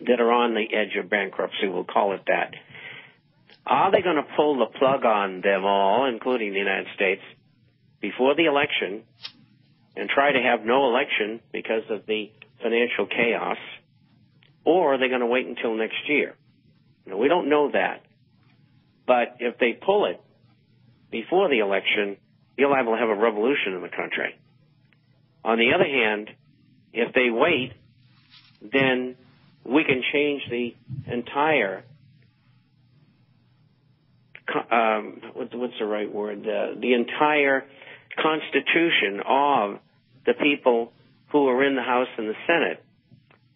that are on the edge of bankruptcy, we'll call it that. Are they going to pull the plug on them all, including the United States, before the election and try to have no election because of the financial chaos, or are they going to wait until next year? Now, we don't know that. But if they pull it before the election, you'll have a revolution in the country. On the other hand, if they wait, then we can change the entire, what's the right word, the entire constitution of the people who are in the House and the Senate.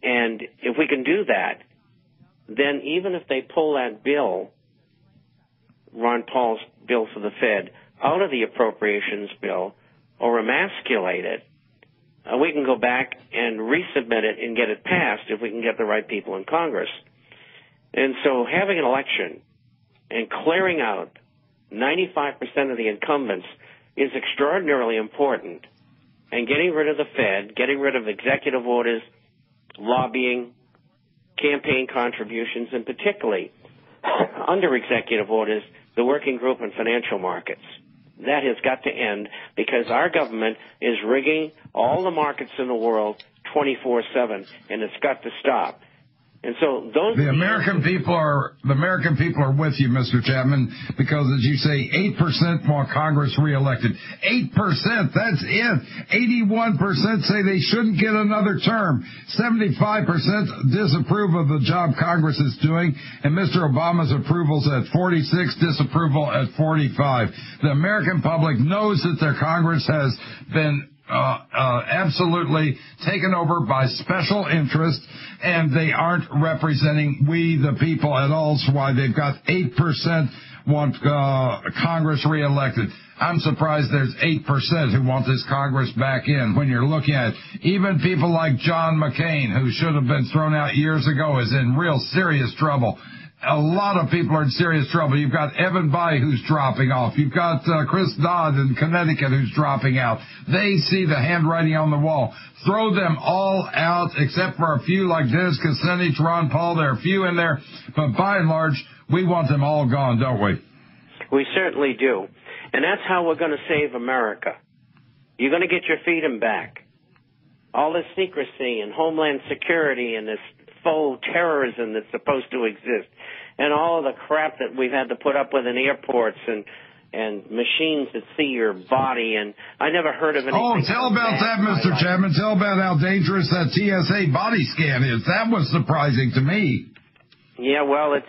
And if we can do that, then even if they pull that bill, Ron Paul's bill for the Fed, out of the appropriations bill or emasculate it, we can go back and resubmit it and get it passed if we can get the right people in Congress. And so having an election and clearing out 95% of the incumbents is extraordinarily important. And getting rid of the Fed, getting rid of executive orders, lobbying, campaign contributions, and particularly under executive orders, the working group in financial markets. That has got to end because our government is rigging all the markets in the world 24/7, and it's got to stop. And so the American people are with you, Mr. Chapman, because as you say, 8% want Congress reelected. 8%, that's it. 81% say they shouldn't get another term. 75% disapprove of the job Congress is doing, and Mr. Obama's approval's at 46, disapproval at 45. The American public knows that their Congress has been absolutely taken over by special interests, and they aren't representing we, the people, at all. So why they've got 8% want Congress reelected. I'm surprised there's 8% who want this Congress back in. When you're looking at even people like John McCain, who should have been thrown out years ago, is in real serious trouble. A lot of people are in serious trouble. You've got Evan Bayh who's dropping off. You've got Chris Dodd in Connecticut who's dropping out. They see the handwriting on the wall. Throw them all out except for a few like Dennis Kucinich, Ron Paul. There are a few in there. But by and large, we want them all gone, don't we? We certainly do. And that's how we're going to save America. You're going to get your freedom back. All this secrecy and Homeland Security and this faux terrorism that's supposed to exist, and all of the crap that we've had to put up with in airports and machines that see your body, and I never heard of anything. Oh, tell about that, Mr. Chapman. Tell about how dangerous that TSA body scan is. That was surprising to me. Yeah, well, it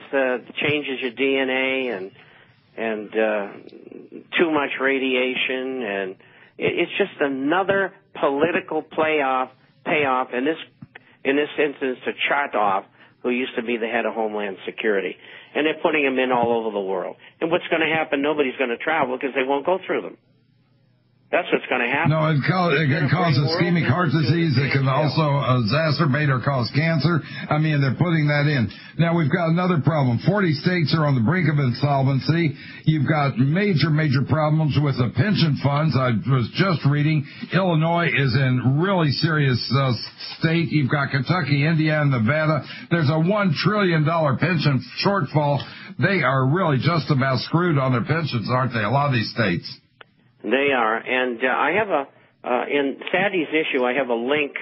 changes your DNA and too much radiation, and it's just another political payoff in this instance to Chertoff, who used to be the head of Homeland Security. And they're putting them in all over the world. And what's going to happen? Nobody's going to travel because they won't go through them. That's what's going to happen. No, it can cause ischemic heart disease. It can also exacerbate or cause cancer. I mean, they're putting that in. Now, we've got another problem. 40 states are on the brink of insolvency. You've got major problems with the pension funds. I was just reading Illinois is in really serious state. You've got Kentucky, Indiana, Nevada. There's a $1 trillion pension shortfall. They are really just about screwed on their pensions, aren't they? A lot of these states. They are, and I have in Sadie's issue, I have a link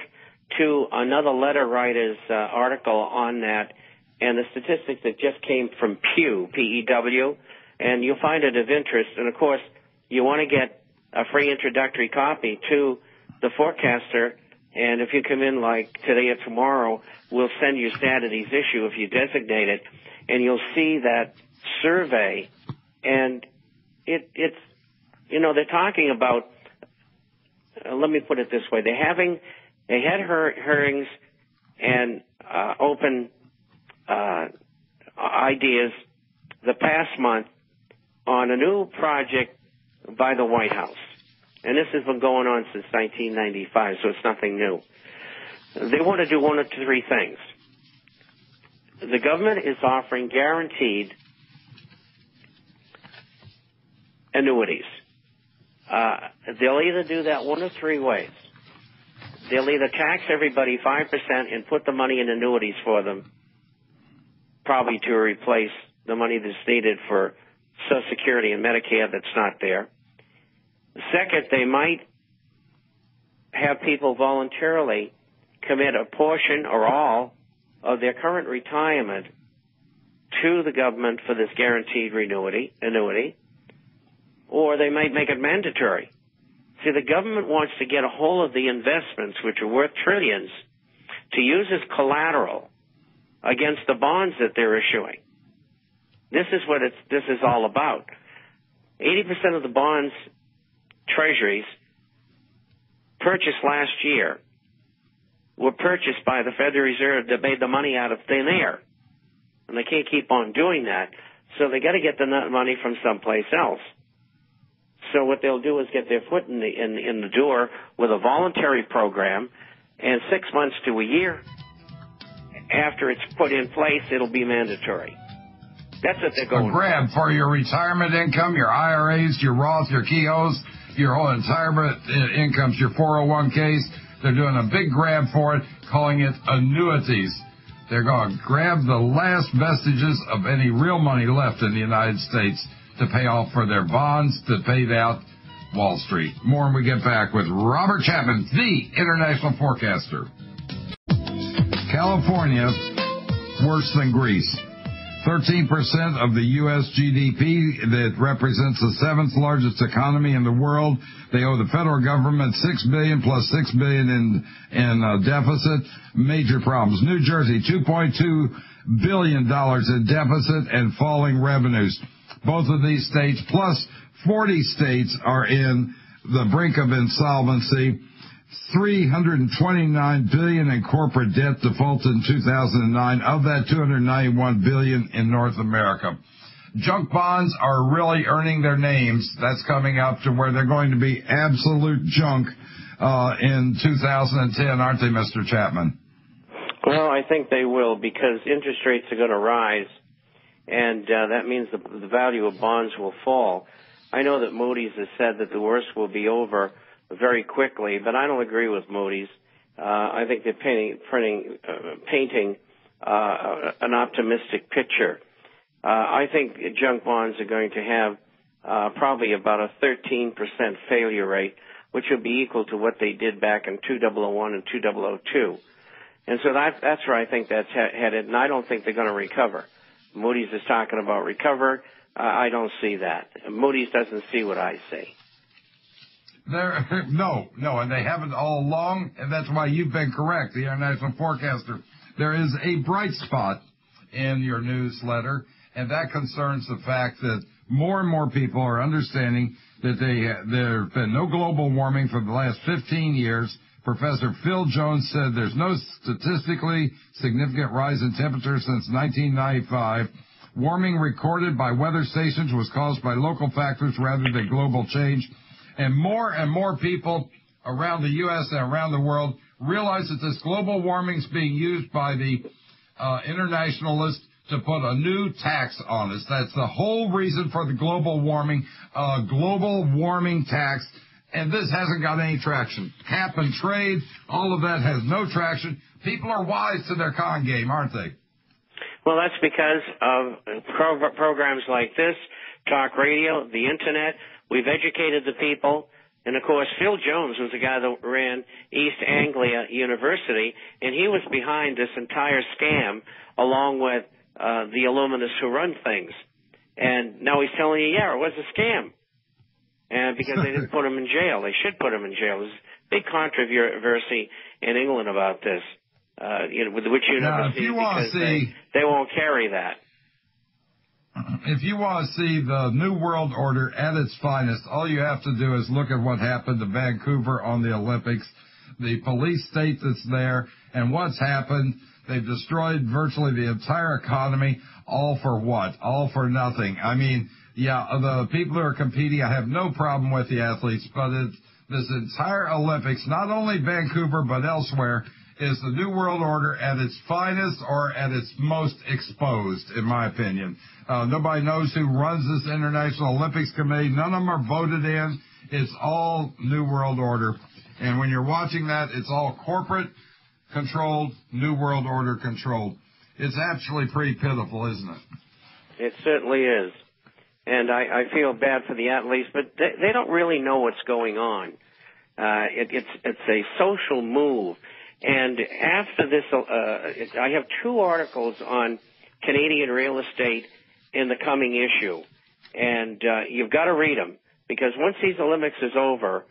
to another letter writer's article on that, and the statistics that just came from Pew, P-E-W, and you'll find it of interest. And, of course, you want to get a free introductory copy to the forecaster, and if you come in like today or tomorrow, we'll send you Saturday's issue if you designate it, and you'll see that survey, and it's you know, they're talking about, let me put it this way, they had hearings and open ideas the past month on a new project by the White House. And this has been going on since 1995, so it's nothing new. They want to do one of three things. The government is offering guaranteed annuities. They'll either do that one of three ways. They'll either tax everybody 5% and put the money in annuities for them, probably to replace the money that's needed for Social Security and Medicare that's not there. Second, they might have people voluntarily commit a portion or all of their current retirement to the government for this guaranteed annuity, or they might make it mandatory. See, the government wants to get a hold of the investments, which are worth trillions, to use as collateral against the bonds that they're issuing. This is what this is all about. 80% of the bonds, treasuries, purchased last year were purchased by the Federal Reserve that made the money out of thin air. And they can't keep on doing that, so they got to get the money from someplace else. So what they'll do is get their foot in the door with a voluntary program, and 6 months to a year after it's put in place, it'll be mandatory. That's what they're going for. Grab for your retirement income, your IRAs, your Roth, your Keoghs, your whole retirement incomes, your 401ks. They're doing a big grab for it, calling it annuities. They're going to grab the last vestiges of any real money left in the United States to pay off for their bonds, to pay out Wall Street. More when we get back with Robert Chapman, the international forecaster. California, worse than Greece. 13% of the U.S. GDP that represents the seventh largest economy in the world. They owe the federal government $6 billion plus $6 billion in deficit. Major problems. New Jersey, $2.2 billion in deficit and falling revenues. Both of these states, plus 40 states, are in the brink of insolvency. $329 billion in corporate debt defaulted in 2009. Of that, $291 billion in North America. Junk bonds are really earning their names. That's coming up to where they're going to be absolute junk in 2010, aren't they, Mr. Chapman? Well, I think they will, because interest rates are going to rise, and that means the value of bonds will fall. I know that Moody's has said that the worst will be over very quickly, but I don't agree with Moody's. I think they're painting an optimistic picture. I think junk bonds are going to have probably about a 13% failure rate, which will be equal to what they did back in 2001 and 2002. And so that's where I think that's headed, and I don't think they're going to recover. Moody's is talking about recover. I don't see that. Moody's doesn't see what I see. No, and they haven't all along, and that's why you've been correct, the international forecaster. There is a bright spot in your newsletter, and that concerns the fact that more and more people are understanding that there's been no global warming for the last 15 years. Professor Phil Jones said there's no statistically significant rise in temperature since 1995. Warming recorded by weather stations was caused by local factors rather than global change. And more people around the U.S. and around the world realize that this global warming is being used by the internationalists to put a new tax on us. That's the whole reason for the global warming tax. And this hasn't got any traction. Cap and trade, all of that has no traction. People are wise to their con game, aren't they? Well, that's because of programs like this, talk radio, the Internet. We've educated the people. And, of course, Phil Jones was the guy that ran East Anglia University, and he was behind this entire scam along with the Illuminists who run things. And now he's telling you, yeah, it was a scam. And because they didn't put him in jail. They should put him in jail. There's big controversy in England about this, which you never see because they won't carry that. If you want to see the New World Order at its finest, all you have to do is look at what happened to Vancouver on the Olympics, the police state that's there, and what's happened. They've destroyed virtually the entire economy, all for what? All for nothing. I mean, yeah, the people who are competing, I have no problem with the athletes, but this entire Olympics, not only Vancouver but elsewhere, is the New World Order at its finest or at its most exposed, in my opinion. Nobody knows who runs this International Olympics Committee. None of them are voted in. It's all New World Order. And when you're watching that, it's all corporate controlled, New World Order controlled. It's actually pretty pitiful, isn't it? It certainly is. And I feel bad for the athletes, but they don't really know what's going on. It's a social move. And after this, I have 2 articles on Canadian real estate in the coming issue. And you've got to read them, because once these Olympics is over,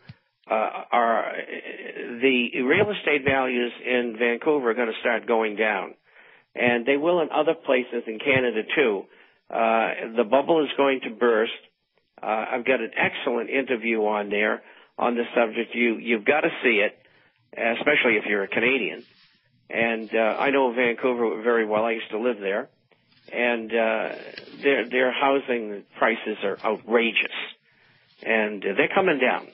the real estate values in Vancouver are going to start going down. And they will in other places in Canada, too. The bubble is going to burst. I've got an excellent interview on there on the subject. You've got to see it, especially if you're a Canadian. And I know Vancouver very well. I used to live there. And their housing prices are outrageous. And they're coming down.